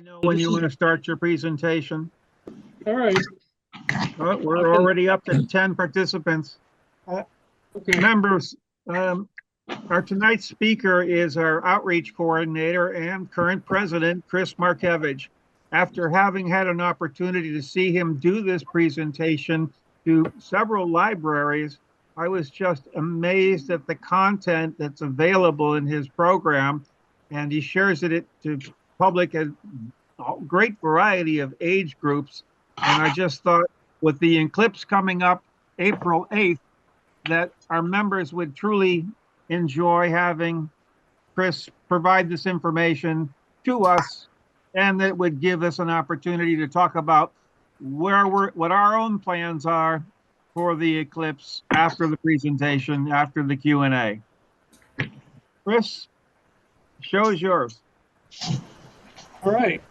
know when you want to start your presentation. All right. We're already up to 10 participants. Okay. Members, our tonight's speaker is our outreach coordinator and current president, Chris Markiewicz. After having had an opportunity to see him do this presentation to several libraries, I was just amazed at the content that's available in his program, and he shares it to public and a great variety of age groups. And I just thought with the eclipse coming up April 8th, that our members would truly enjoy having Chris provide this information to us, and that would give us an opportunity to talk about what our own plans are for the eclipse after the presentation, after the Q&A. Chris, show is yours. All right.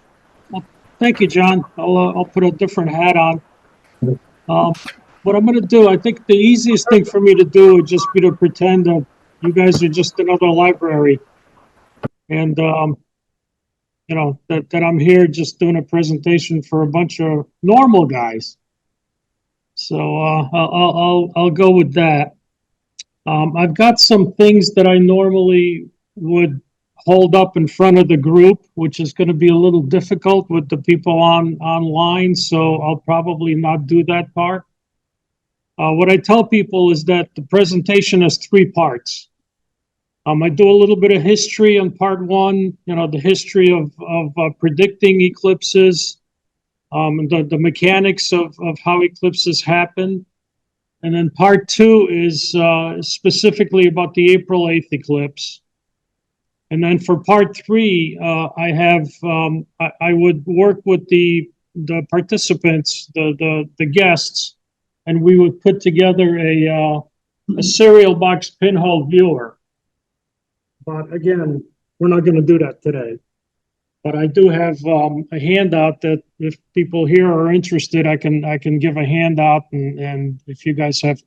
Well, thank you, John. I'll put a different hat on. What I'm going to do, I think the easiest thing for me to do would just be to pretend that you guys are just another library, and you know that I'm here just doing a presentation for a bunch of normal guys. So I'll go with that. I've got some things that I normally would hold up in front of the group, which is going to be a little difficult with the people online. So I'll probably not do that part. What I tell people is that the presentation has three parts. I do a little bit of history on part one, you know, the history of predicting eclipses, the mechanics of how eclipses happen. And then part two is specifically about the April 8th eclipse. And then for part three, I would work with the participants, the guests, and we would put together a serial box pinhole viewer. But again, we're not going to do that today. But I do have a handout that if people here are interested, I can give a handout, and if you guys have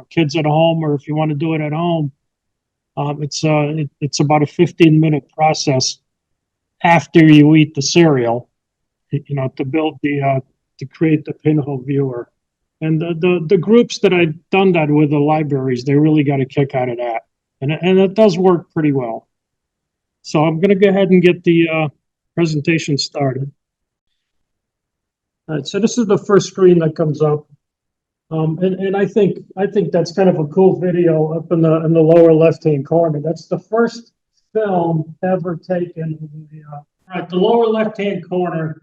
kids at home, or if you want to do it at home, it's about a 15-minute process after you eat the cereal, to build to create the pinhole viewer. And the groups that I've done that with, the libraries, they really got a kick out of that, and it does work pretty well. So I'm going to go ahead and get the presentation started. All right, so this is the first screen that comes up, and I think that's kind of a cool video up in the lower left-hand corner. That's the first film ever taken. Right, the lower left-hand corner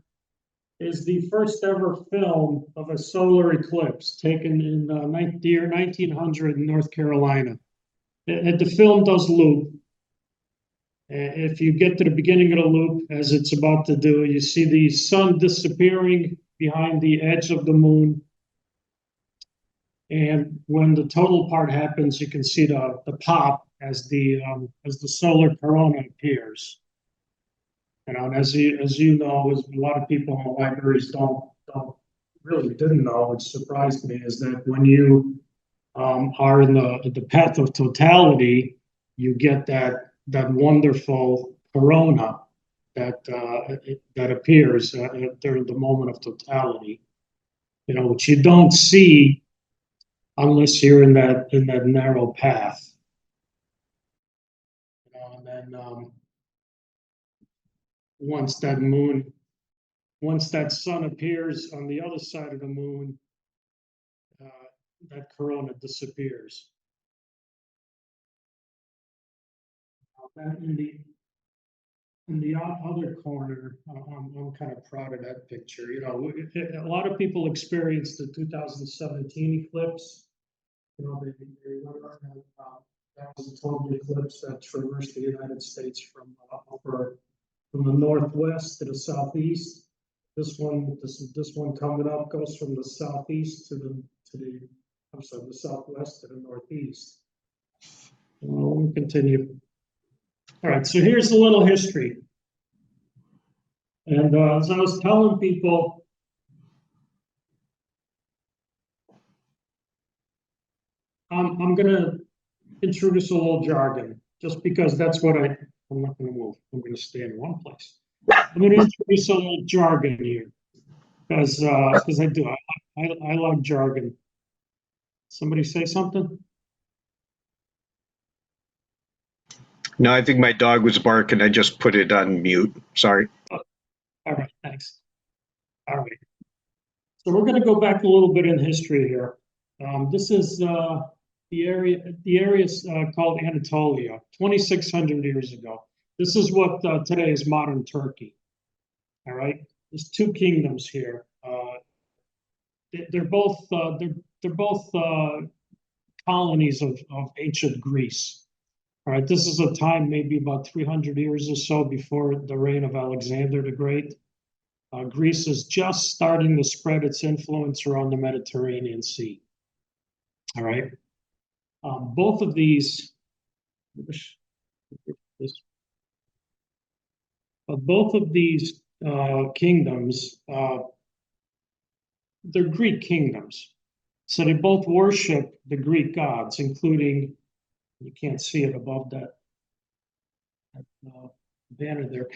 is the first ever film of a solar eclipse taken in the year 1900 in North Carolina. And the film does loop. If you get to the beginning of the loop, as it's about to do, you see the sun disappearing behind the edge of the moon. And when the total part happens, you can see the pop as the solar corona appears. And as you know, as a lot of people in the libraries didn't know, which surprised me, is that when you are in the path of totality, you get that wonderful corona that appears during the moment of totality, which you don't see unless you're in that narrow path. And then once that sun appears on the other side of the moon, that corona disappears. In the other corner, I'm kind of proud of that picture. A lot of people experienced the 2017 eclipse. They learned that was a total eclipse that traversed the United States from the northwest to the southeast. This one coming up goes from the southeast to the southwest to the northeast. Let me continue. All right, so here's a little history. And as I was telling people, I'm going to introduce a little jargon, just because that's what I'm not going to move. I'm going to stay in one place. I'm going to introduce a little jargon here because I do. I like jargon. Somebody say something? No, I think my dog was barking. I just put it on mute. Sorry. All right, thanks. All right. So we're going to go back a little bit in history here. This is the area. The area is called Anatolia, 2,600 years ago. This is what today is modern Turkey. All right. There's two kingdoms here. They're both colonies of ancient Greece. All right. This is a time maybe about 300 years or so before the reign of Alexander the Great. Greece is just starting to spread its influence around the Mediterranean Sea. All right. Both of these, both of these kingdoms, they're Greek kingdoms. So they both worship the Greek gods, including, you can't see it above that banner there,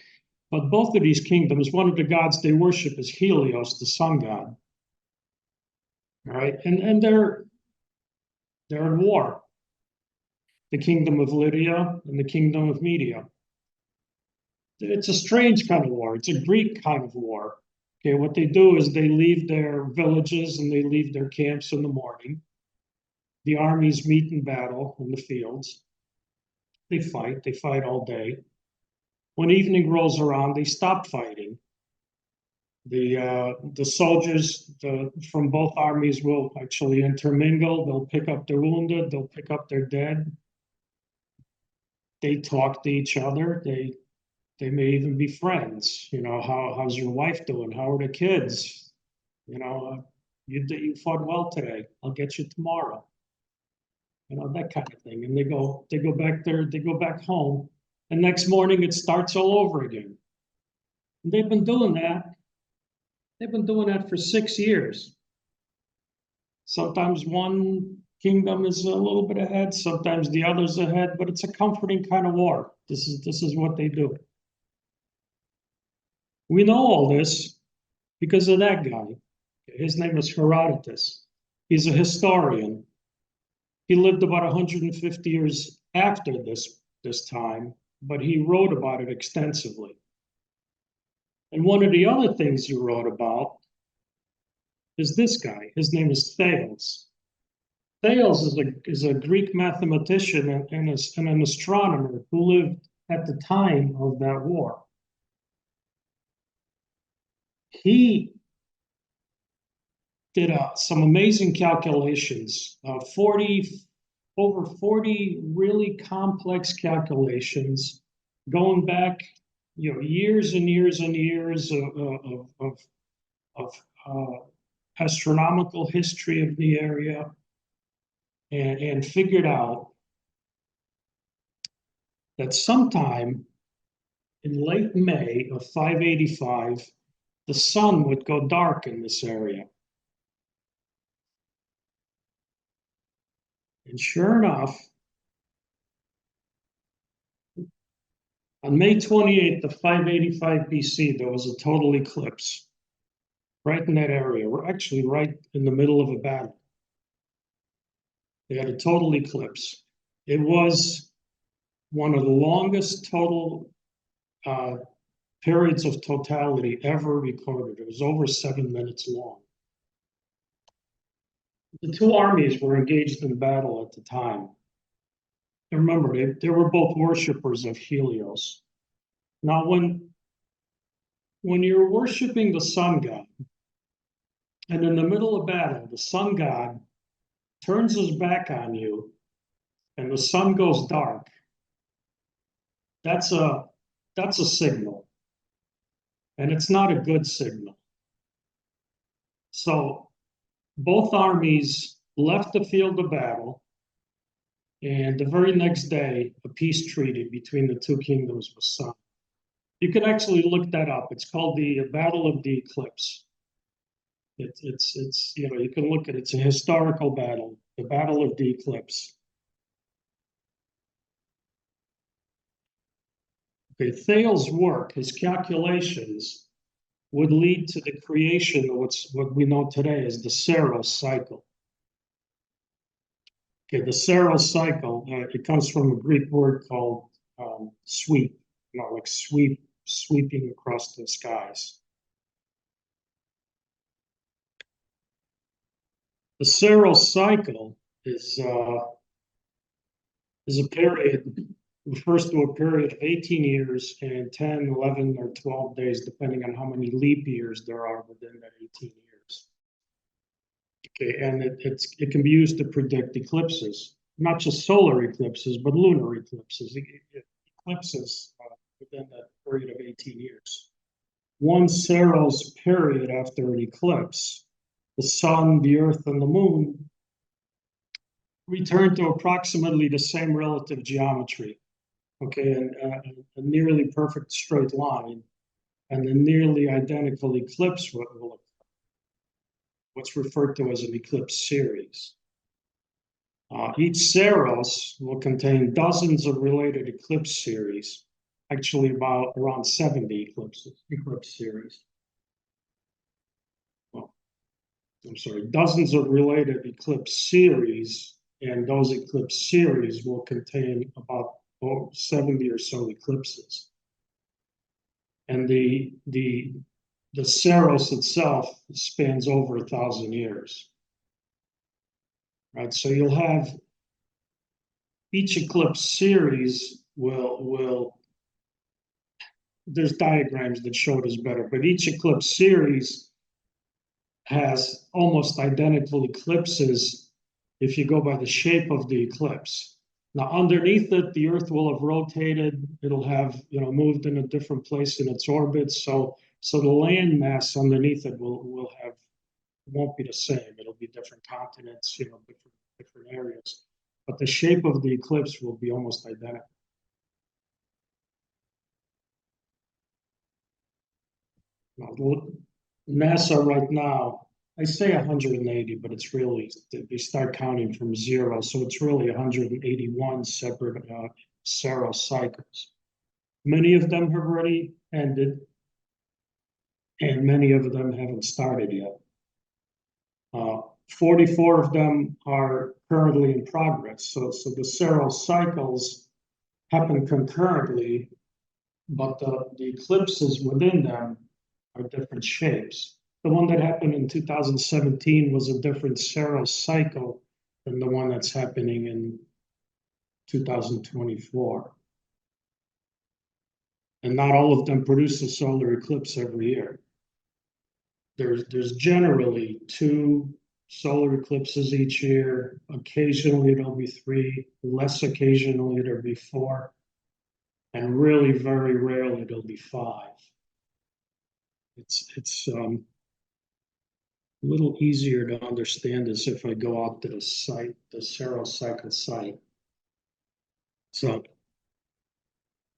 but both of these kingdoms, one of the gods they worship is Helios, the sun god. All right, and they're in war. The kingdom of Lydia and the kingdom of Media. It's a strange kind of war. It's a Greek kind of war. Okay, what they do is they leave their villages and they leave their camps in the morning. The armies meet in battle in the fields. They fight all day. When evening rolls around, they stop fighting. The soldiers from both armies will actually intermingle. They'll pick up their wounded. They'll pick up their dead. They talk to each other. They may even be friends. You know, how's your wife doing? How are the kids? You know, you fought well today. I'll get you tomorrow. You know, that kind of thing. And they go back there. They go back home. And next morning it starts all over again. And they've been doing that. They've been doing that for 6 years. Sometimes one kingdom is a little bit ahead, sometimes the other's ahead, but it's a comforting kind of war. This is what they do. We know all this because of that guy. His name is Herodotus. He's a historian. He lived about 150 years after this time, but he wrote about it extensively. And one of the other things he wrote about is this guy. His name is Thales. Thales is a Greek mathematician and an astronomer who lived at the time of that war. He did some amazing calculations, over 40 really complex calculations going back, years and years and years of astronomical history of the area, and figured out that sometime in late May of 585, the sun would go dark in this area. And sure enough, on May 28th of 585 BC, there was a total eclipse right in that area. We're actually right in the middle of a battle. They had a total eclipse. It was one of the longest total periods of totality ever recorded. It was over 7 minutes long. The two armies were engaged in battle at the time. And remember, they were both worshippers of Helios. Now, when you're worshiping the sun god, and in the middle of battle, the sun god turns his back on you, and the sun goes dark, that's a signal. And it's not a good signal. So both armies left the field of battle, and the very next day, a peace treaty between the two kingdoms was signed. You can actually look that up. It's called the Battle of the Eclipse. It's you can look at it. It's a historical battle, the Battle of the Eclipse. Okay, Thales' work, his calculations, would lead to the creation of what we know today as the Saros cycle. Okay, the Saros cycle, it comes from a Greek word called sweep, like sweeping across the skies. The Saros cycle is a period, refers to a period of 18 years and 10, 11, or 12 days, depending on how many leap years there are within that 18 years. Okay, and it can be used to predict eclipses, not just solar eclipses, but lunar eclipses. Eclipses within that period of 18 years. One Saros period after an eclipse, the sun, the earth, and the moon return to approximately the same relative geometry. Okay, and a nearly perfect straight line, and a nearly identical eclipse will occur. What's referred to as an eclipse series. Each Saros will contain dozens of related eclipse series, actually around 70 eclipse series. Well, I'm sorry, dozens of related eclipse series, and those eclipse series will contain about 70 or so eclipses. And the Saros itself spans over 1,000 years. Right, so you'll have each eclipse series will there's diagrams that show this better, but each eclipse series has almost identical eclipses if you go by the shape of the eclipse. Now, underneath it, the Earth will have rotated. It'll have, moved in a different place in its orbit. So the land mass underneath it won't be the same. It'll be different continents, different areas. But the shape of the eclipse will be almost identical. Now, NASA right now, I say 180, but it's really, they start counting from 0. So it's really 181 separate Saros cycles. Many of them have already ended, and many of them haven't started yet. 44 of them are currently in progress. So the Saros cycles happen concurrently, but the eclipses within them are different shapes. The one that happened in 2017 was a different Saros cycle than the one that's happening in 2024. And not all of them produce a solar eclipse every year. There's generally 2 solar eclipses each year. Occasionally there'll be 3, less occasionally there'll be 4, and really very rarely there'll be 5. It's a little easier to understand this if I go out to the site, the Saros cycle site. So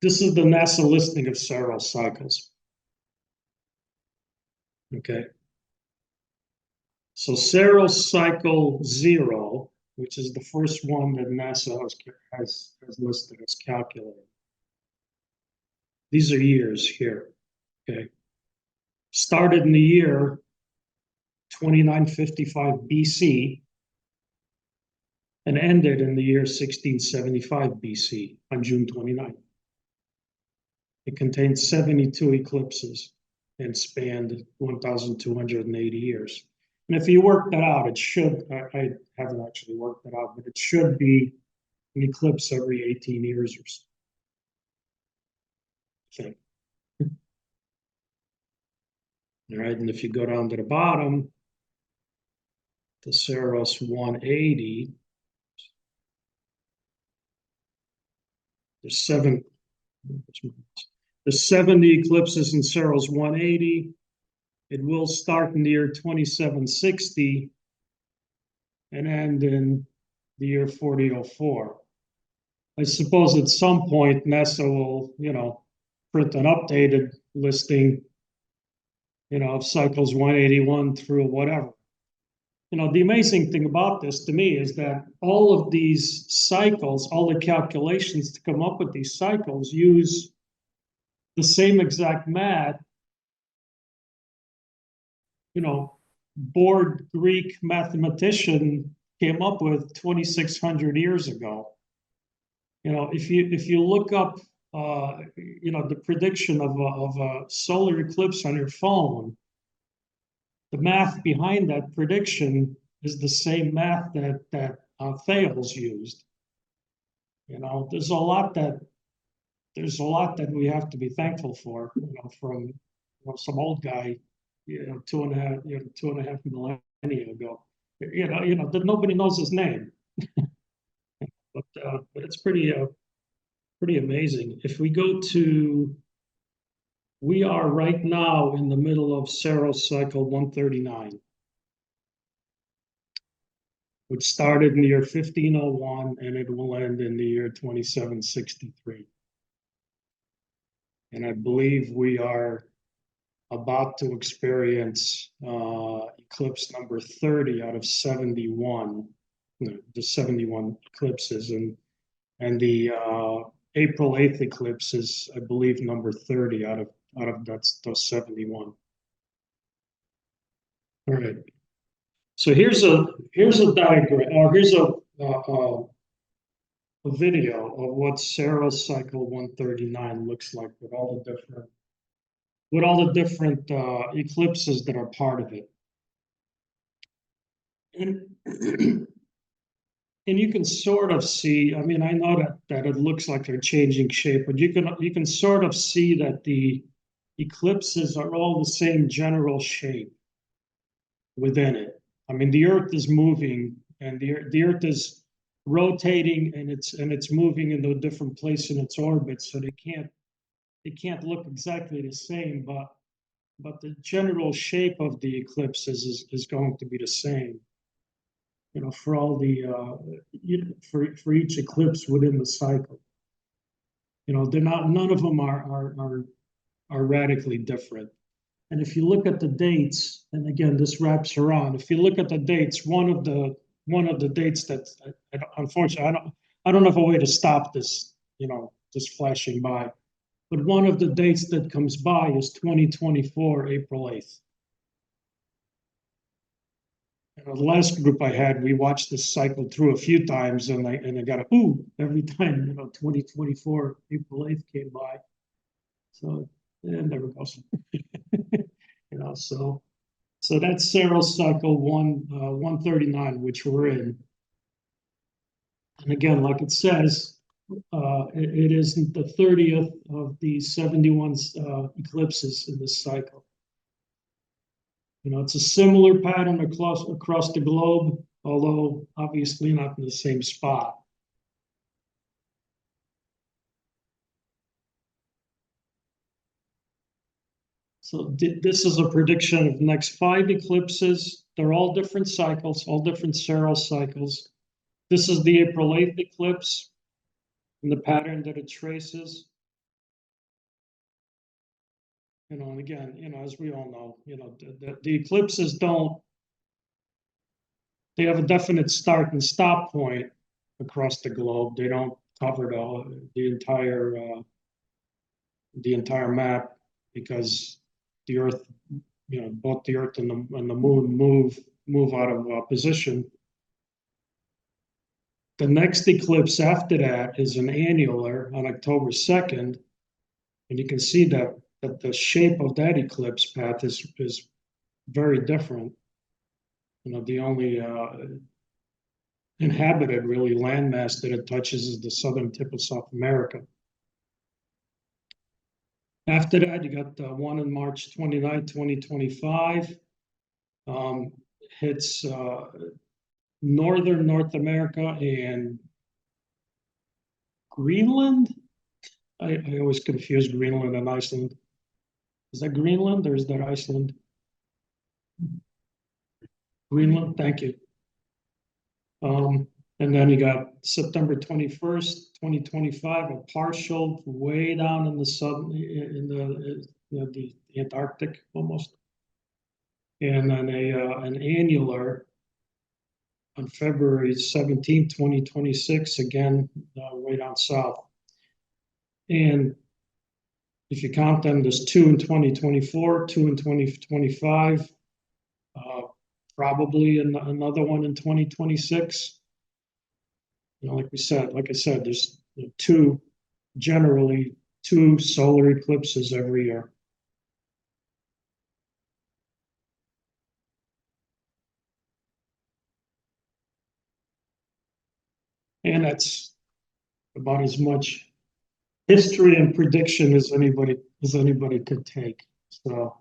this is the NASA listing of Saros cycles. Okay. So Saros cycle 0, which is the first one that NASA has listed as calculated. These are years here. Okay. Started in the year 2955 BC and ended in the year 1675 BC on June 29th. It contained 72 eclipses and spanned 1,280 years. And if you work that out, it should, I haven't actually worked that out, but it should be an eclipse every 18 years or so. I think. All right, and if you go down to the bottom, the Saros 180, there's 70 eclipses in Saros 180. It will start in the year 2760 and end in the year 4004. I suppose at some point NASA will, print an updated listing, of cycles 181 through whatever. The amazing thing about this to me is that all of these cycles, all the calculations to come up with these cycles use the same exact math, you know, bored Greek mathematician came up with 2,600 years ago. You know, if you look up, you know, the prediction of a solar eclipse on your phone, the math behind that prediction is the same math that Thales used. You know, there's a lot that we have to be thankful for. You know, from some old guy, you know, two and a half millennia ago. You know that nobody knows his name, but it's pretty amazing. If we go to, we are right now in the middle of Saros cycle 139, which started in the year 1501 and it will end in the year 2763. And I believe we are about to experience eclipse number 30 out of 71, you know, the 71 eclipses, and the April 8th eclipse is, I believe, number 30 out of those 71. All right. So here's a diagram, or here's a video of what Saros cycle 139 looks like with all the different eclipses that are part of it. And and you can sort of see, I mean, I know that it looks like they're changing shape, but you can sort of see that the eclipses are all the same general shape within it. I mean, the Earth is moving, and the Earth is rotating, and it's moving into a different place in its orbit, so they can't look exactly the same, but the general shape of the eclipses is going to be the same. You know, for all the for each eclipse within the cycle. You know, they're not, none of them are radically different. And if you look at the dates, and again, this wraps around. If you look at the dates, one of the dates that unfortunately I don't have a way to stop this, you know, just flashing by. But one of the dates that comes by is 2024, April 8th. The last group I had, we watched this cycle through a few times, and I got a ooh every time, you know, 2024 April 8th came by. So it never goes. You know, so that's Saros cycle 139, which we're in. And again, like it says, it isn't the 30th of the 71 eclipses in this cycle. You know, it's a similar pattern across the globe, although obviously not in the same spot. So this is a prediction of the next 5 eclipses. They're all different cycles, all different Saros cycles. This is the April 8th eclipse and the pattern that it traces. You know, and again, you know, as we all know, you know, the eclipses they have a definite start and stop point across the globe. They don't cover the entire map, because the Earth, you know, both the Earth and the Moon move out of position. The next eclipse after that is an annular on October 2nd, and you can see that the shape of that eclipse path is very different. You know, the only inhabited really landmass that it touches is the southern tip of South America. After that, you got one on March 29, 2025. Hits northern North America and Greenland. I always confuse Greenland and Iceland. Is that Greenland or is that Iceland? Greenland, thank you. And then you got September 21st, 2025, a partial way down in the southern, in the Antarctic almost. And then an annular on February 17th, 2026, again, way down south. And If you count them, there's 2 in 2024, 2 in 2025, probably another one in 2026. Like I said, there's generally two solar eclipses every year. And that's about as much history and prediction as anybody could take. So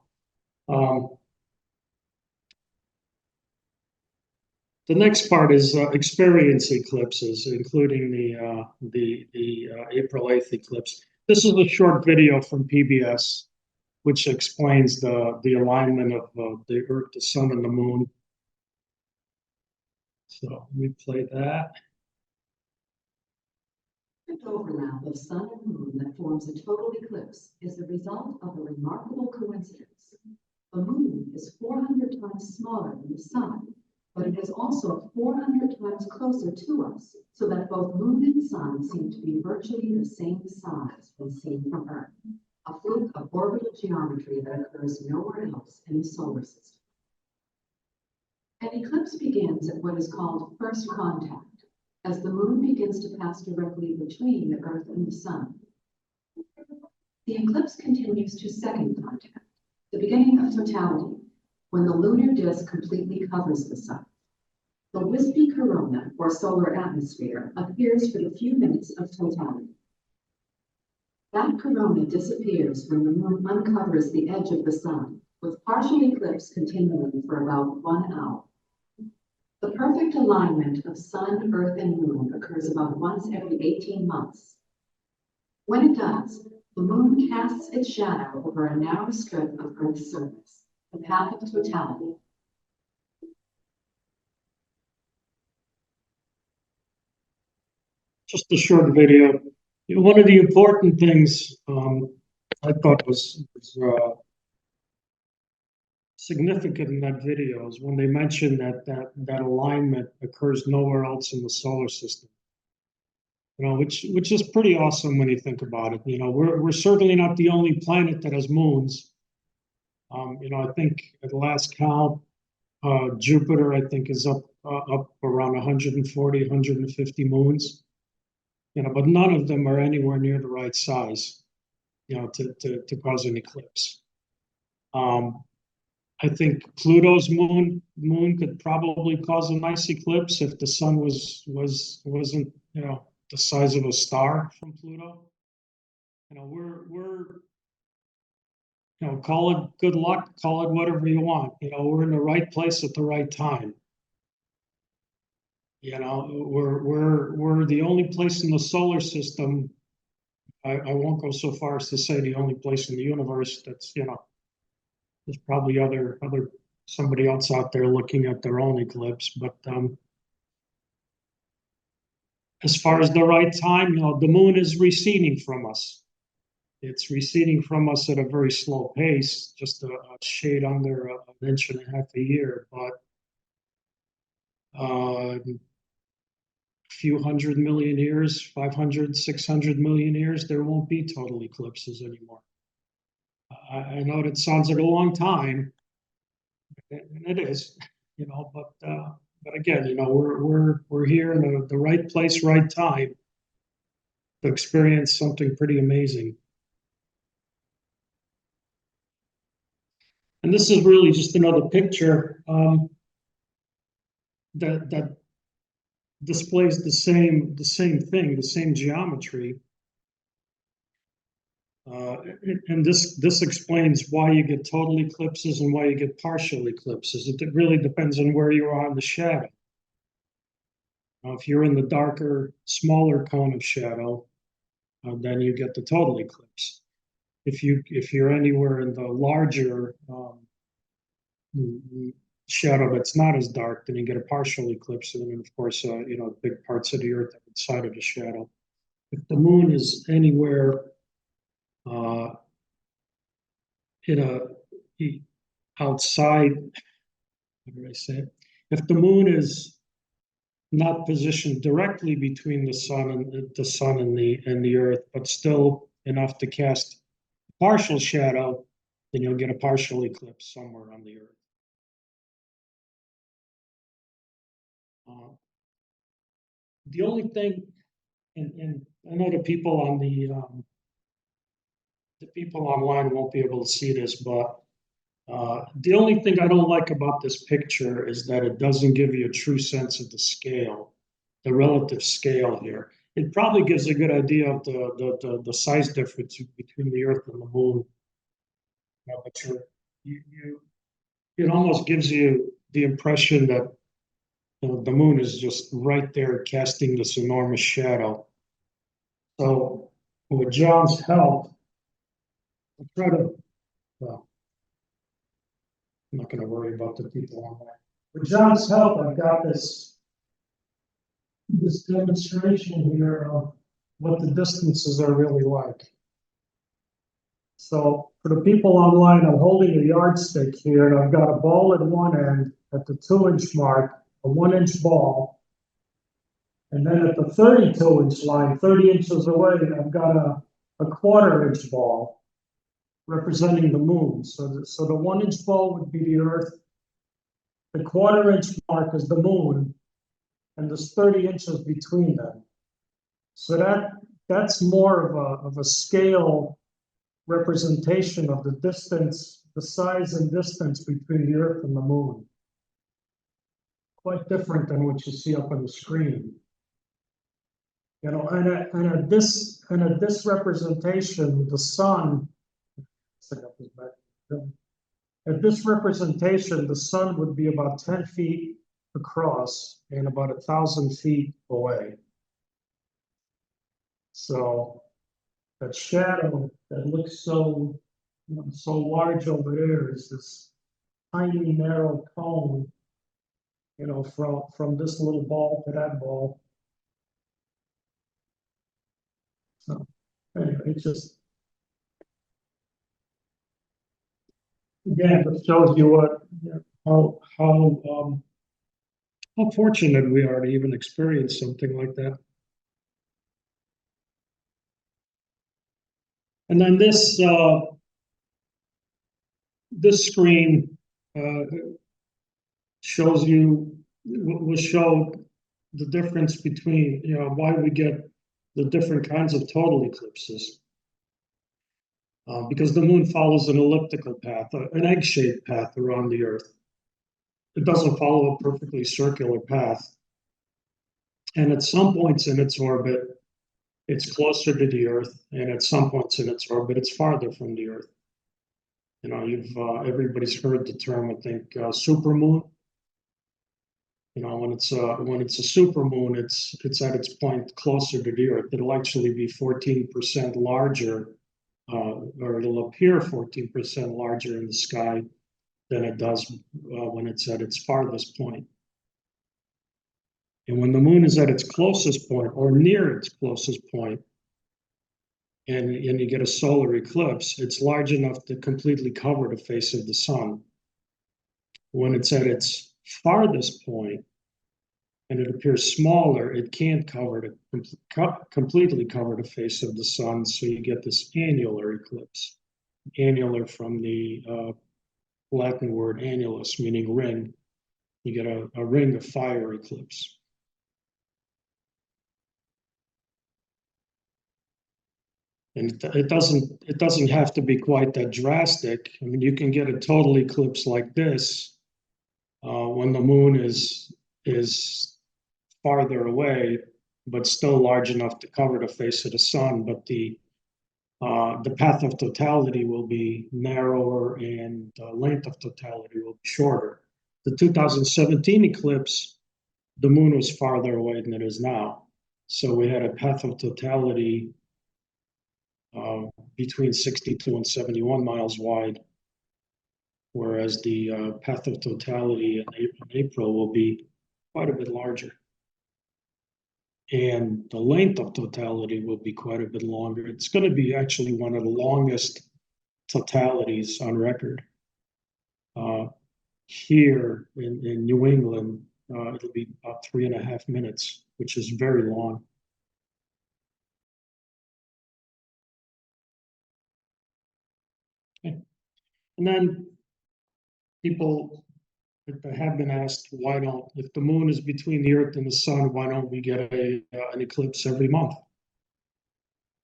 the next part is experience eclipses, including the April 8th eclipse. This is a short video from PBS, which explains the alignment of the Earth, the Sun, and the Moon. So let me play that. The overlap of Sun and Moon that forms a total eclipse is the result of a remarkable coincidence. The Moon is 400 times smaller than the Sun, but it is also 400 times closer to us, so that both Moon and Sun seem to be virtually the same size when seen from Earth, a fluke of orbital geometry that occurs nowhere else in the solar system. An eclipse begins at what is called first contact, as the Moon begins to pass directly between the Earth and the Sun. The eclipse continues to second contact, the beginning of totality, when the lunar disk completely covers the Sun. The wispy corona, or solar atmosphere, appears for the few minutes of totality. That corona disappears when the Moon uncovers the edge of the Sun, with partial eclipse continuing for about 1 hour. The perfect alignment of Sun, Earth, and Moon occurs about once every 18 months. When it does, the Moon casts its shadow over a narrow strip of Earth's surface, the path of totality. Just a short video. One of the important things I thought was significant in that video is when they mentioned that alignment occurs nowhere else in the solar system. Which is pretty awesome when you think about it. We're certainly not the only planet that has moons. I think at the last count, Jupiter, I think, is up around 140, 150 moons. But none of them are anywhere near the right size, to cause an eclipse. I think Pluto's moon could probably cause a nice eclipse if the Sun wasn't the size of a star from Pluto. We're call it good luck, call it whatever you want. We're in the right place at the right time. We're the only place in the solar system. I won't go so far as to say the only place in the universe that's there's probably somebody else out there looking at their own eclipse, but as far as the right time, the Moon is receding from us. It's receding from us at a very slow pace, just a shade under an inch and a half a year, but a few 100 million years, 500, 600 million years, there won't be total eclipses anymore. I know that sounds like a long time, and it is, but again, we're here in the right place, right time to experience something pretty amazing. And this is really just another picture that displays the same thing, the same geometry. And this explains why you get total eclipses and why you get partial eclipses. It really depends on where you are in the shadow. Now, if you're in the darker, smaller cone of shadow, then you get the total eclipse. If you're anywhere in the larger shadow that's not as dark, then you get a partial eclipse, and then of course, big parts of the Earth outside of the shadow. If the Moon is anywhere outside, how do I say it? If the Moon is not positioned directly between the Sun and the Earth, but still enough to cast partial shadow, then you'll get a partial eclipse somewhere on the Earth. The only thing, and I know the people on the people online won't be able to see this, but the only thing I don't like about this picture is that it doesn't give you a true sense of the scale, the relative scale here. It probably gives a good idea of the size difference between the Earth and the Moon. But it almost gives you the impression that the Moon is just right there casting this enormous shadow. So with John's help, I'll try to, well, I'm not going to worry about the people on that. With John's help, I've got this demonstration here of what the distances are really like. So for the people online, I'm holding a yardstick here, and I've got a ball at one end at the 2-inch mark, a 1-inch ball. And then at the 32-inch line, 30 inches away, I've got a 1/4-inch ball representing the Moon. So the 1-inch ball would be the Earth. The 1/4-inch mark is the Moon, and there's 30 inches between them. So that's more of a scale representation of the distance, the size and distance between the Earth and the Moon. Quite different than what you see up on the screen. You know, and at this representation, the sun. At this representation, the sun would be about 10 feet across and about 1,000 feet away. So that shadow that looks so, so large over there is this tiny narrow cone, from this little ball to that ball. So anyway, it's just, again, it shows you how fortunate we are to even experience something like that. And then this screen shows you, will show the difference between, why we get the different kinds of total eclipses. Because the Moon follows an elliptical path, an egg-shaped path around the Earth. It doesn't follow a perfectly circular path. And at some points in its orbit, it's closer to the Earth, and at some points in its orbit, it's farther from the Earth. Everybody's heard the term, I think, supermoon. When it's a supermoon, it's at its point closer to the Earth. It'll actually be 14% larger, or it'll appear 14% larger in the sky than it does when it's at its farthest point. And when the Moon is at its closest point or near its closest point, and you get a solar eclipse, it's large enough to completely cover the face of the sun. When it's at its farthest point and it appears smaller, it can't completely cover the face of the sun, so you get this annular eclipse. Annular from the Latin word annulus, meaning ring. You get a ring of fire eclipse. And it doesn't have to be quite that drastic. I mean, you can get a total eclipse like this when the Moon is farther away, but still large enough to cover the face of the sun. But the path of totality will be narrower, and the length of totality will be shorter. The 2017 eclipse, the Moon was farther away than it is now, so we had a path of totality between 62 and 71 miles wide, whereas the path of totality in April will be quite a bit larger. And the length of totality will be quite a bit longer. It's going to be actually one of the longest totalities on record. Here in New England, it'll be about 3.5 minutes, which is very long. And then people have been asked, why don't, if the moon is between the Earth and the sun, why don't we get an eclipse every month?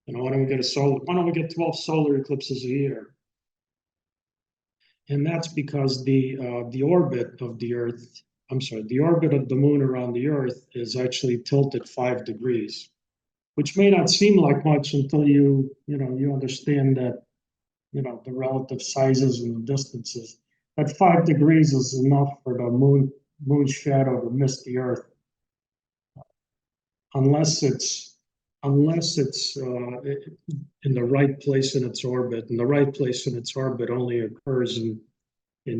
Why don't we get why don't we get 12 solar eclipses a year? And that's because the orbit of the Earth, the orbit of the moon around the Earth is actually tilted 5 degrees, which may not seem like much until you understand that, the relative sizes and the distances. But 5 degrees is enough for the moon's shadow to miss the Earth, unless it's in the right place in its orbit. And the right place in its orbit only occurs in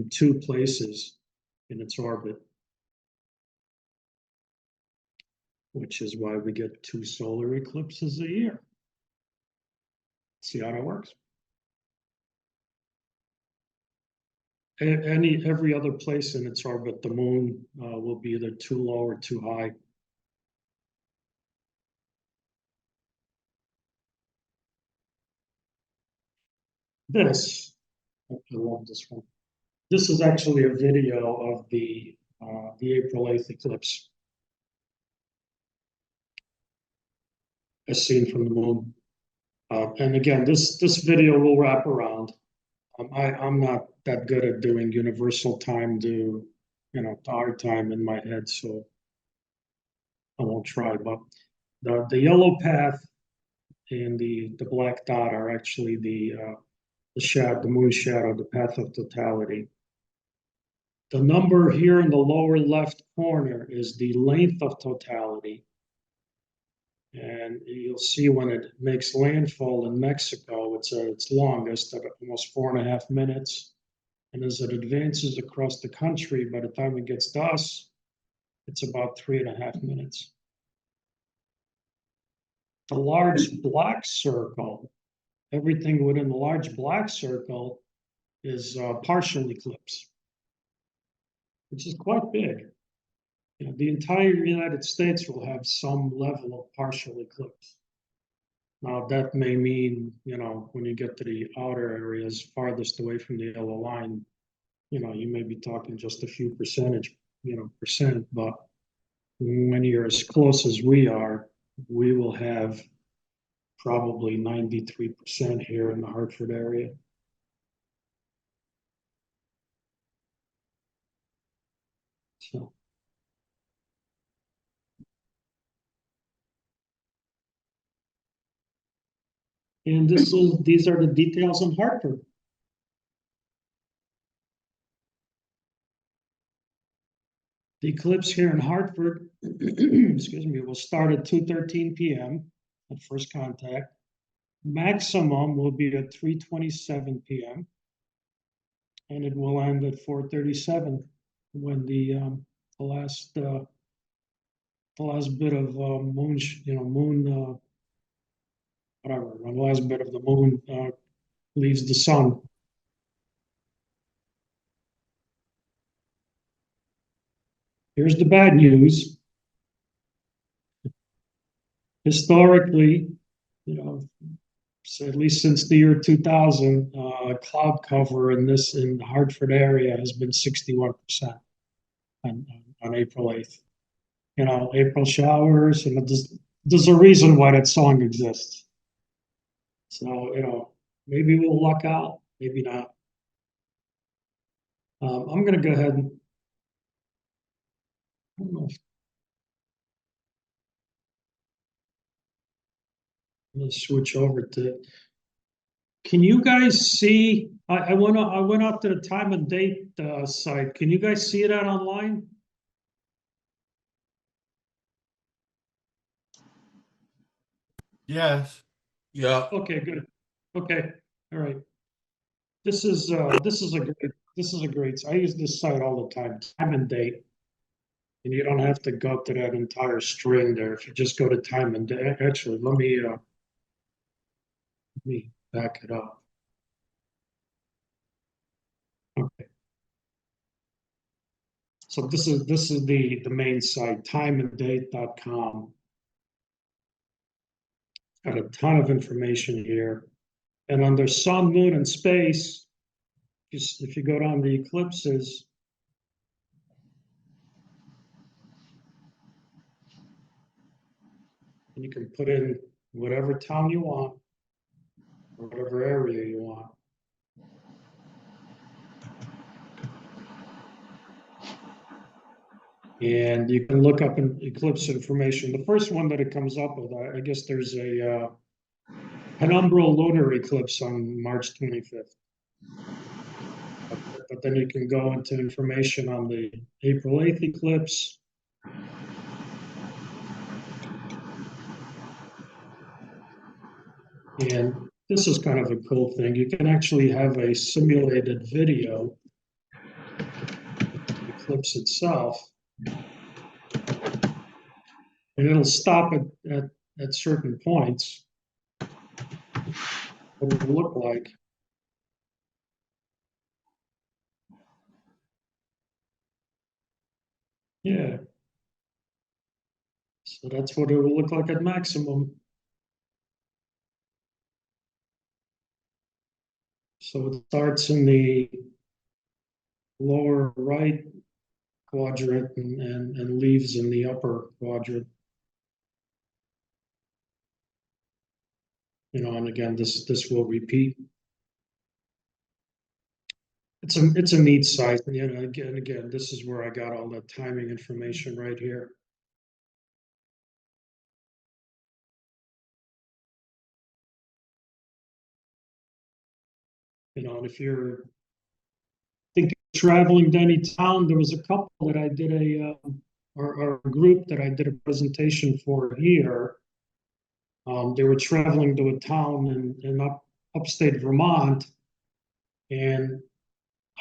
2 places in its orbit, which is why we get 2 solar eclipses a year. See how that works? Every other place in its orbit, the moon will be either too low or too high. This, I love this one. This is actually a video of the April 8th eclipse, as seen from the moon. And again, this video will wrap around. I'm not that good at doing universal time to our time in my head, so I won't try. But the yellow path and the black dot are actually the moon shadow, the path of totality. The number here in the lower left corner is the length of totality. And you'll see when it makes landfall in Mexico, it's longest at almost 4.5 minutes. And as it advances across the country, by the time it gets to us, it's about 3.5 minutes. The large black circle, everything within the large black circle is partial eclipse, which is quite big. The entire United States will have some level of partial eclipse. Now, that may mean, when you get to the outer areas farthest away from the yellow line, you may be talking just a few percent, but when you're as close as we are, we will have probably 93% here in the Hartford area. So. And these are the details in Hartford. The eclipse here in Hartford, excuse me, will start at 2:13 p.m. at first contact. Maximum will be at 3:27 p.m. and it will end at 4:37 when the last bit of moon, whatever, when the last bit of the moon leaves the sun. Here's the bad news. Historically, so at least since the year 2000, cloud cover in the Hartford area has been 61% on April 8th. April showers, there's a reason why that song exists. So, maybe we'll luck out, maybe not. I'm going to go ahead and, I don't know if, I'm going to switch over to, can you guys see, I went out to the time and date site. Can you guys see that online? Yes. Yeah. Okay, good. Okay, all right. This is a great. I use this site all the time, time and date, and you don't have to go to that entire string there. If you just go to time and date, actually, let me back it up. Okay. So this is the main site, timeanddate.com. Got a ton of information here. And under sun, moon, and space, if you go down the eclipses, and you can put in whatever town you want, or whatever area you want. And you can look up in eclipse information. The first one that it comes up with, I guess there's a penumbral lunar eclipse on March 25th. But then you can go into information on the April 8th eclipse. And this is kind of a cool thing. You can actually have a simulated video of the eclipse itself. And it'll stop at certain points. What it will look like. Yeah. So that's what it will look like at maximum. So it starts in the lower right quadrant and leaves in the upper quadrant. You know, and again, this will repeat. It's a neat site. You know, again, this is where I got all the timing information right here. You know, and if you're thinking of traveling to any town, there was a couple that I did or a group that I did a presentation for here. They were traveling to a town in upstate Vermont, and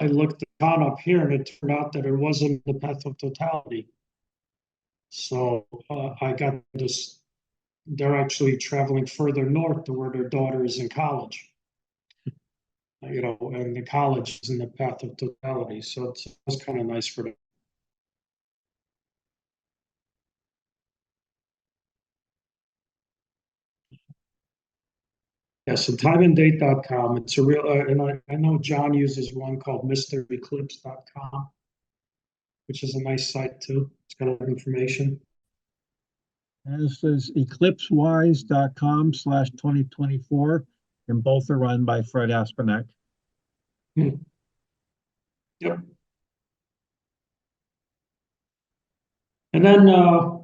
I looked the town up here, and it turned out that it wasn't the path of totality. So I got this. They're actually traveling further north to where their daughter is in college. You know, and the college is in the path of totality. So it was kind of nice for them. Yeah, so timeanddate.com. It's a real, and I know John uses one called MrEclipse.com, which is a nice site too. It's got a lot of information. And this is eclipsewise.com/2024, and both are run by Fred Aspanek. Yep. And then I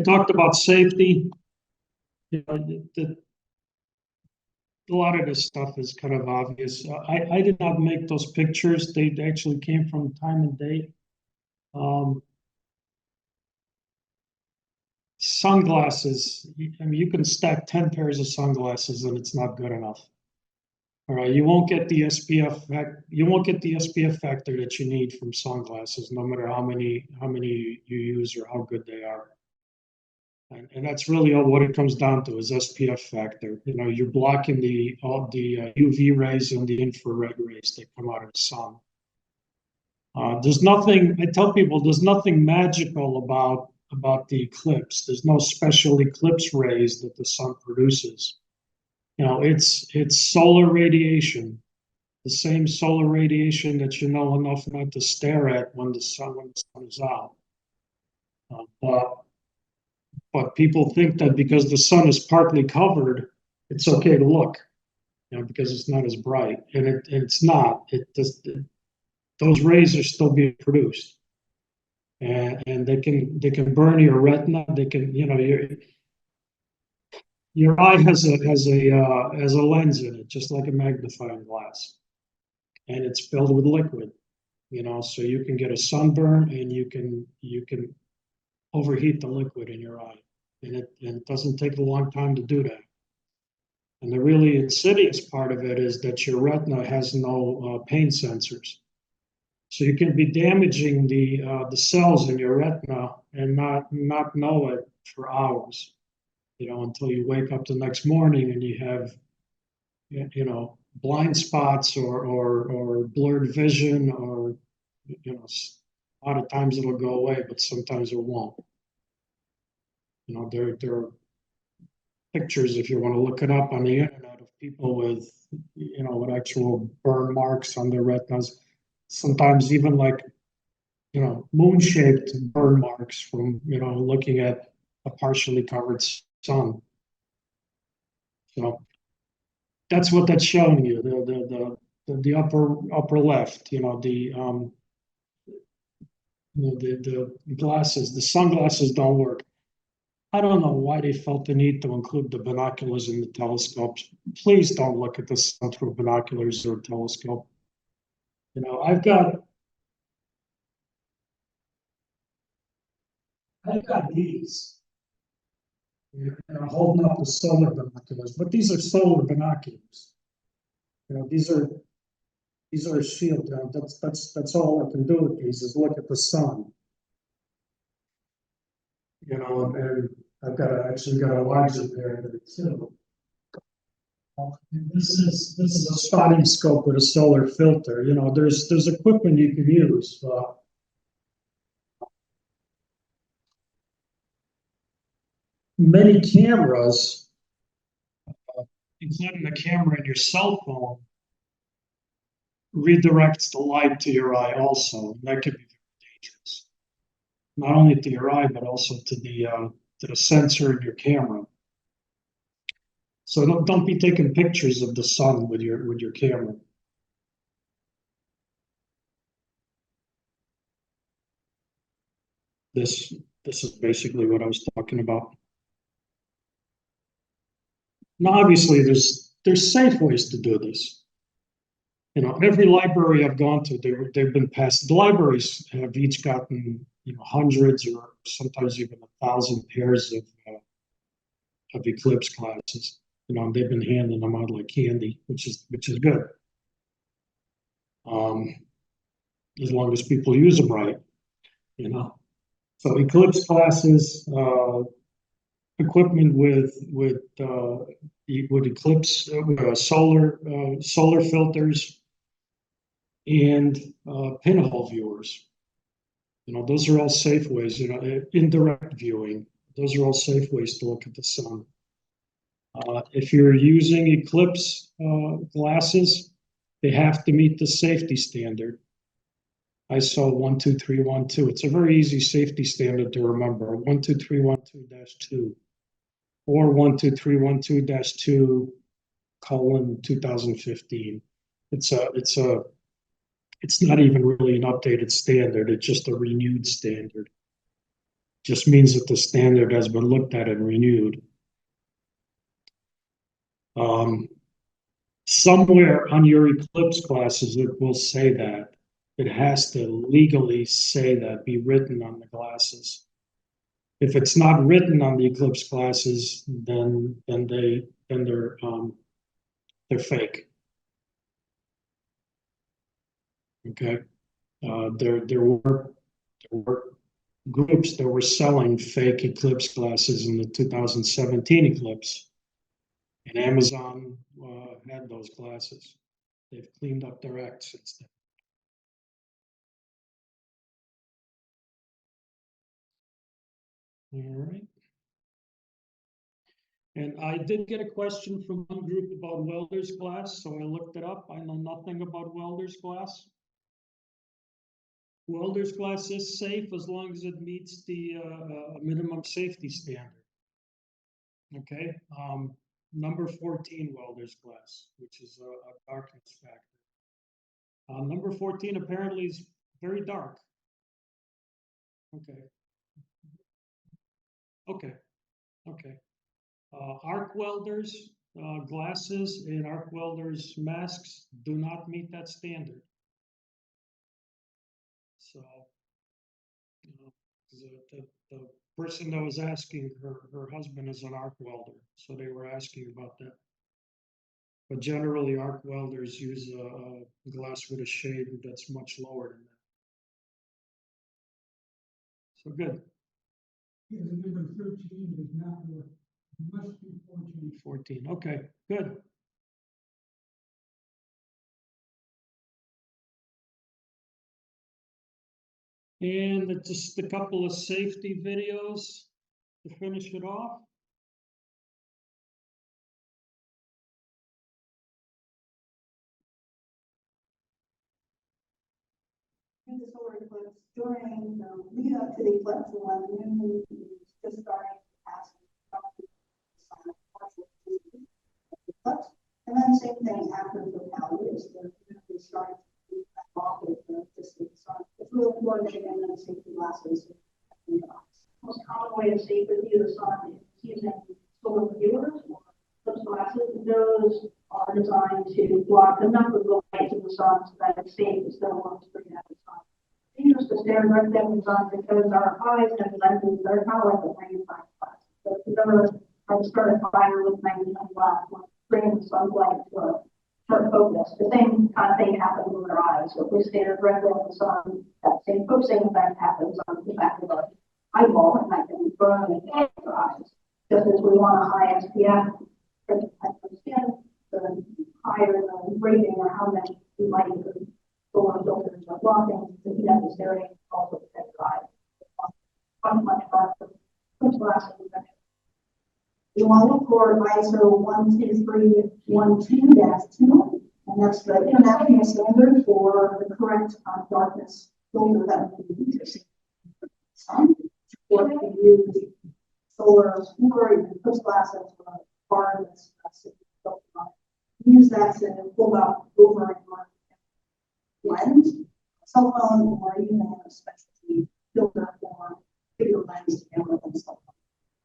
talked about safety. You know, a lot of this stuff is kind of obvious. I did not make those pictures. They actually came from Time and Date. Sunglasses. I mean, you can stack 10 pairs of sunglasses and it's not good enough. All right, you won't get the SPF factor that you need from sunglasses, no matter how many you use or how good they are. And that's really all what it comes down to is SPF factor. You know, you're blocking all the UV rays and the infrared rays that come out of the sun. There's nothing. I tell people there's nothing magical about the eclipse. There's no special eclipse rays that the sun produces. You know, it's solar radiation, the same solar radiation that you know enough not to stare at when the sun is out. But people think that because the sun is partly covered, it's okay to look, you know, because it's not as bright, and it's not. Those rays are still being produced, and they can burn your retina. They can, you know, your eye has a lens in it, just like a magnifying glass, and it's filled with liquid. You know, so you can get a sunburn, and you can overheat the liquid in your eye, and it doesn't take a long time to do that. And the really insidious part of it is that your retina has no pain sensors, so you can be damaging the cells in your retina and not know it for hours. You know, until you wake up the next morning and you have, you know, blind spots or blurred vision, or, you know, a lot of times it'll go away, but sometimes it won't. You know, there are pictures, if you want to look it up on the internet, of people with with actual burn marks on their retinas. Sometimes even like, moon-shaped burn marks from, looking at a partially covered sun. So that's what that's showing you, the upper left, the glasses, the sunglasses don't work. I don't know why they felt the need to include the binoculars in the telescopes. Please don't look at the sun through binoculars or a telescope. I've got these. And I'm holding up the solar binoculars, but these are solar binoculars. These are a shield. That's all I can do with these is look at the sun. And I've actually got a larger pair of it too. This is a spotting scope with a solar filter. There's equipment you can use. Many cameras, including the camera in your cell phone, redirects the light to your eye also. That could be very dangerous. Not only to your eye, but also to the sensor in your camera. So don't be taking pictures of the sun with your camera. This is basically what I was talking about. Now, obviously, there's safe ways to do this. Every library I've gone to, they've been passed. The libraries have each gotten hundreds or sometimes even 1,000 pairs of eclipse classes. They've been handing them out like candy, which is good. As long as people use them right, So eclipse classes, equipment with eclipse solar filters, and pinhole viewers. Those are all safe ways. Indirect viewing. Those are all safe ways to look at the sun. If you're using eclipse glasses, they have to meet the safety standard. ISO 12312. It's a very easy safety standard to remember. 12312-2 or 12312-2:2015. It's not even really an updated standard. It's just a renewed standard. Just means that the standard has been looked at and renewed. Somewhere on your eclipse classes, it will say that. It has to legally say that, be written on the glasses. If it's not written on the eclipse glasses, then they're fake. Okay, there were groups that were selling fake eclipse glasses in the 2017 eclipse, and Amazon had those glasses. They've cleaned up their act since then. All right. And I did get a question from one group about welder's glass, so I looked it up. I know nothing about welder's glass. Welder's glass is safe as long as it meets the minimum safety standard. Okay, number 14 welder's glass, which is a darkness factor. Number 14 apparently is very dark. Okay. Arc welders glasses and arc welders masks do not meet that standard. So the person that was asking, her husband is an arc welder, so they were asking about that. But generally, arc welders use a glass with a shade that's much lower than that. So good. Yeah, the number 13 does not work. It must be 14. 14. Okay, good. And just a couple of safety videos to finish it off. do the solar eclipse during the lead up to the eclipse, and when the moon is just starting to pass the eclipse. And then same thing after totality, is the moon is starting to move back off of the sun. It's really important to get in safety glasses. The most common way to safely view the sun is using solar viewers or eclipse glasses. Those are designed to block enough of the light of the sun so that it's safe to still want to bring out the sun. Dangerous to stare directly at the sun because our eyes have lenses that are kind of like a magnifying glass. So if you've ever tried to start a fire with magnifying glass, bringing the sunlight to a short focus, the same kind of thing happens with our eyes. So if we stare directly at the sun, that same focusing effect happens on the back of our eyeball, and that can burn and damage our eyes. Just as we want a high SPF for the skin, the higher the rating or how many light the solar filters are blocking, the heat at the stereo also protect your eyes. Much darker. Glasses. You want to look for ISO 12312-2, and that's the international standard for the correct darkness filter that we use to see the sun. Or if you use solar or even eclipse glasses or a bar that's use that to pull out over a lens, cell phone, or even a specialty filter for bigger lens camera and stuff.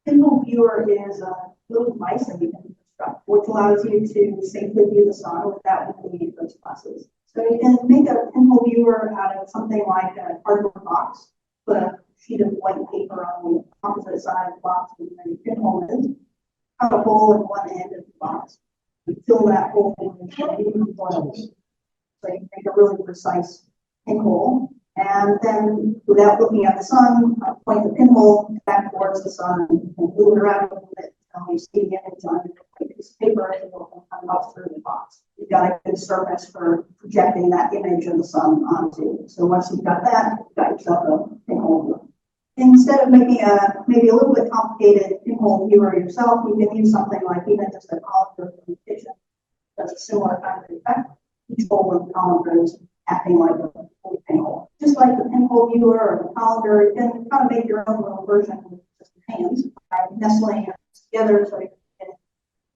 Pinhole viewer is a little device that you can construct, which allows you to safely view the sun without needing eclipse glasses. So you can make a pinhole viewer out of something like a cardboard box, put a sheet of white paper on the opposite side of the box, and then you pinhole it, cut a hole in one end of the box, and fill that hole in the so you can make a really precise pinhole. And then, without looking at the sun, point the pinhole back towards the sun and move it around a little bit until you see the image on a piece of paper and it will come up through the box. You've got a good surface for projecting that image of the sun onto. So once you've got that, you've got yourself a pinhole. Instead of making maybe a little bit complicated pinhole viewer yourself, you can use something like even just a colander from the kitchen. That's a similar kind of effect. Each hole of the colander is acting like a full pinhole. Just like the pinhole viewer or the colander, you can kind of make your own little version with just your hands by nestling it together so you can get a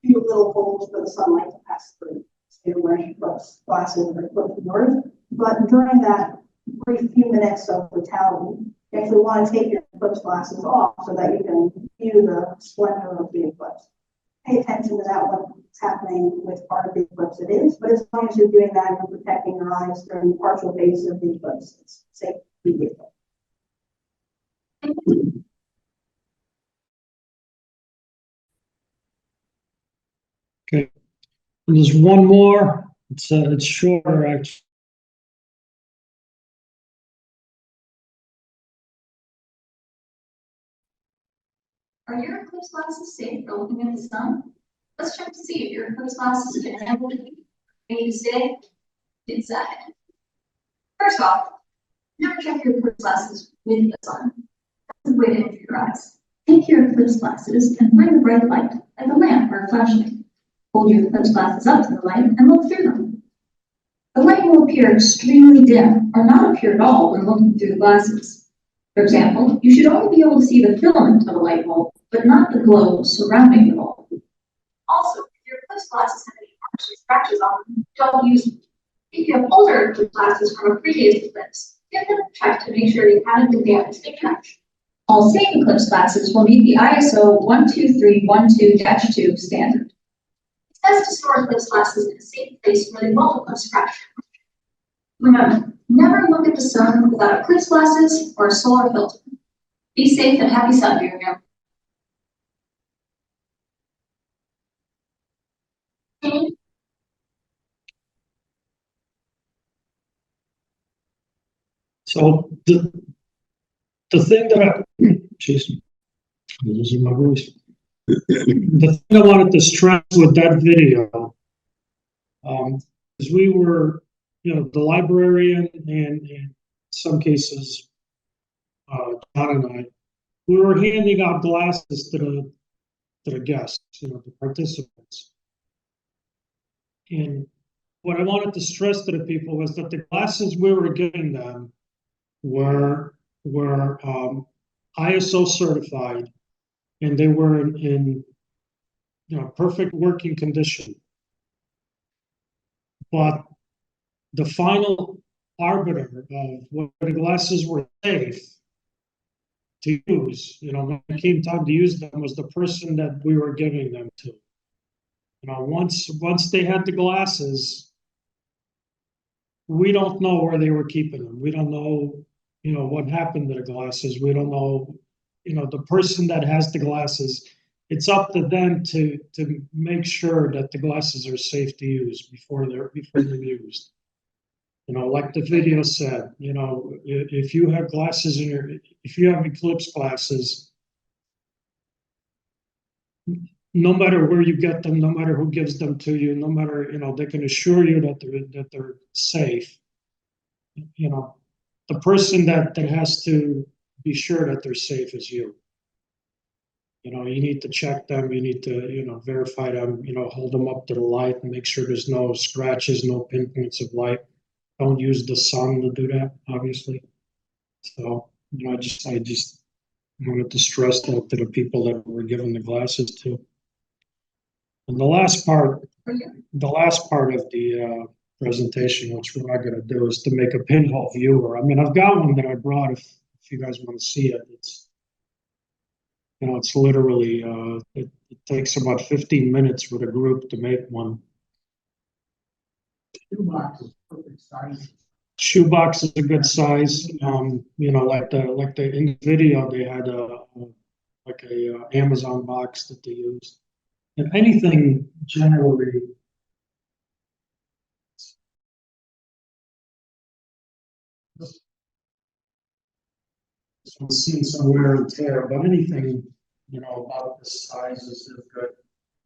few little holes for the sunlight to pass through. So you're wearing eclipse glasses or eclipse viewers. But during that brief few minutes of totality, you actually want to take your eclipse glasses off so that you can view the splendor of the eclipse. Pay attention to that, what's happening with part of the eclipse it is, but as long as you're doing that, you're protecting your eyes during the partial phase of the eclipse. It's safe to be Okay. And there's one more. It's shorter, actually. Are your eclipse glasses safe for looking at the sun? Let's check to see if your eclipse glasses can handle it. You need to stay inside. First off, never check your eclipse glasses with the sun. That's a way to injure your eyes. Take your eclipse glasses and find a bright light, like a lamp or a flashlight. Hold your eclipse glasses up to the light and look through them. The light will appear extremely dim or not appear at all when looking through the glasses. For example, you should only be able to see the filament of a light bulb, but not the glow surrounding the bulb. Also, if your eclipse glasses have any marks or scratches on them, don't use them. If you have older eclipse glasses from a previous eclipse, give them a check to make sure they haven't been damaged and catch. All safe eclipse glasses will meet the ISO 12312-2 standard. It's best to store eclipse glasses in a safe place where they won't become scratched. Remember, never look at the sun without eclipse glasses or a solar filter. Be safe and happy sun viewing. So the thing that jeez, I'm losing my voice. The thing I wanted to stress with that video is we were, the librarian and in some cases, John and I, we were handing out glasses to the guests, the participants. And what I wanted to stress to the people was that the glasses we were giving them were ISO certified, and they were in perfect working condition. But the final arbiter of whether the glasses were safe to use, when it came time to use them, was the person that we were giving them to. Once they had the glasses, we don't know where they were keeping them. We don't know, what happened to the glasses. We don't know, the person that has the glasses. It's up to them to make sure that the glasses are safe to use before they're used. Like the video said, if you have glasses if you have Eclipse glasses, no matter where you get them, no matter who gives them to you, no matter, they can assure you that they're safe. The person that has to be sure that they're safe is you. You need to check them, you need to, verify them, hold them up to the light and make sure there's no scratches, no pinpoints of light. Don't use the sun to do that, obviously. So, I just wanted to stress that to the people that we're giving the glasses to. And the last part of the presentation, which we're not going to do, is to make a pinhole viewer. I mean, I've got one that I brought if you guys want to see it. It's literally, it takes about 15 minutes with a group to make one. Shoebox is perfect size. Shoebox is a good size. Like in the video, they had a Amazon box that they used. If anything, generally, I'm seeing some wear and tear, but anything, about this size is good.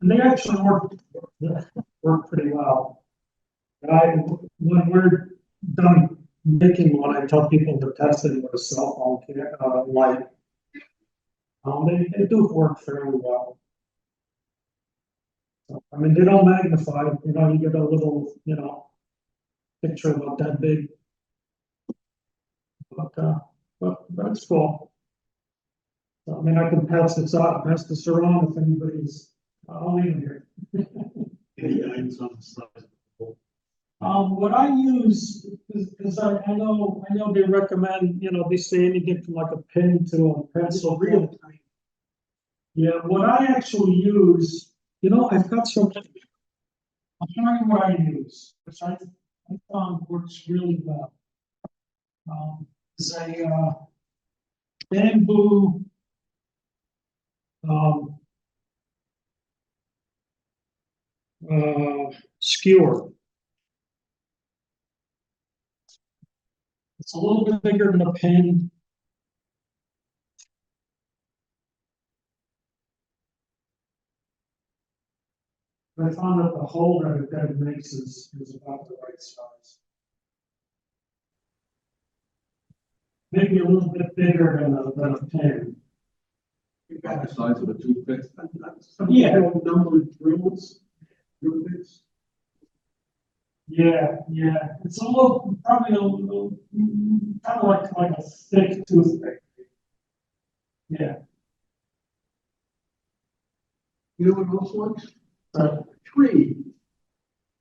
And they actually work pretty well. When we're done making one, I tell people to test it with a cell phone light. They do work fairly well. So, I mean, they don't magnify, you get a little, picture about that big. But that's cool. So, I mean, I can pass this around if anybody's, I'll leave it here. Any items on the side? What I use, because I know they recommend, they say anything from like a pen to a pencil. Real time. Yeah, what I actually use, I've got some. I'll tell you what I use, which I found works really well. Is a bamboo skewer. It's a little bit bigger than a pen. But I found that the hole that it makes is about the right size. Maybe a little bit bigger than a pen. You've got the size of a toothpick. Yeah. Number of drills, toothpicks. Yeah. It's probably a little, kind of like a thick toothpick. Yeah. You know what else works? A tree.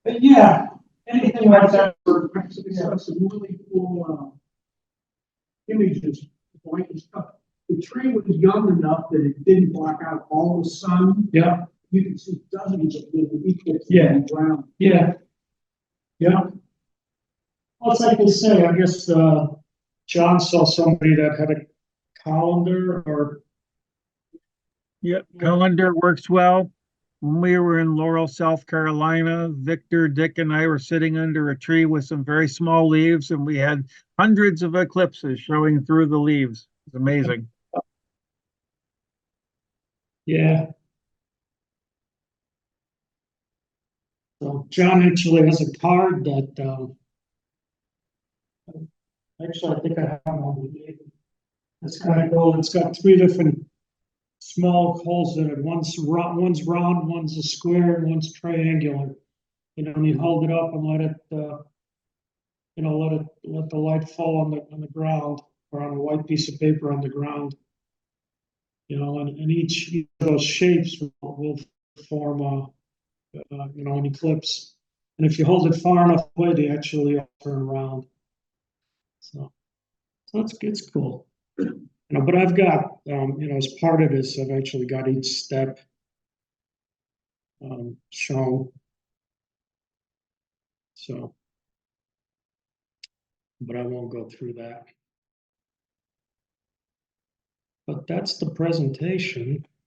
Yeah. Anything like that. It's got some really cool images. Like the tree was young enough that it didn't block out all the sun. Yeah. You can see dozens of little eclipses Yeah. on the ground. Yeah. Well, it's like they say, I guess, John saw somebody that had a calendar or. Yep, calendar works well. When we were in Laurel, South Carolina, Victor, Dick, and I were sitting under a tree with some very small leaves, and we had hundreds of eclipses showing through the leaves. It's amazing. Yeah. So John actually has a card that, actually, I think I have one. It's kind of cool. It's got 3 different small holes in it. One's round, one's a square, and one's triangular. And you hold it up and let it let the light fall on the ground or on a white piece of paper on the ground. And each of those shapes will form an eclipse. And if you hold it far enough away, they actually all turn around. So it's cool. But I've got, as part of this, I've actually got each step shown. So, but I won't go through that. But that's the presentation.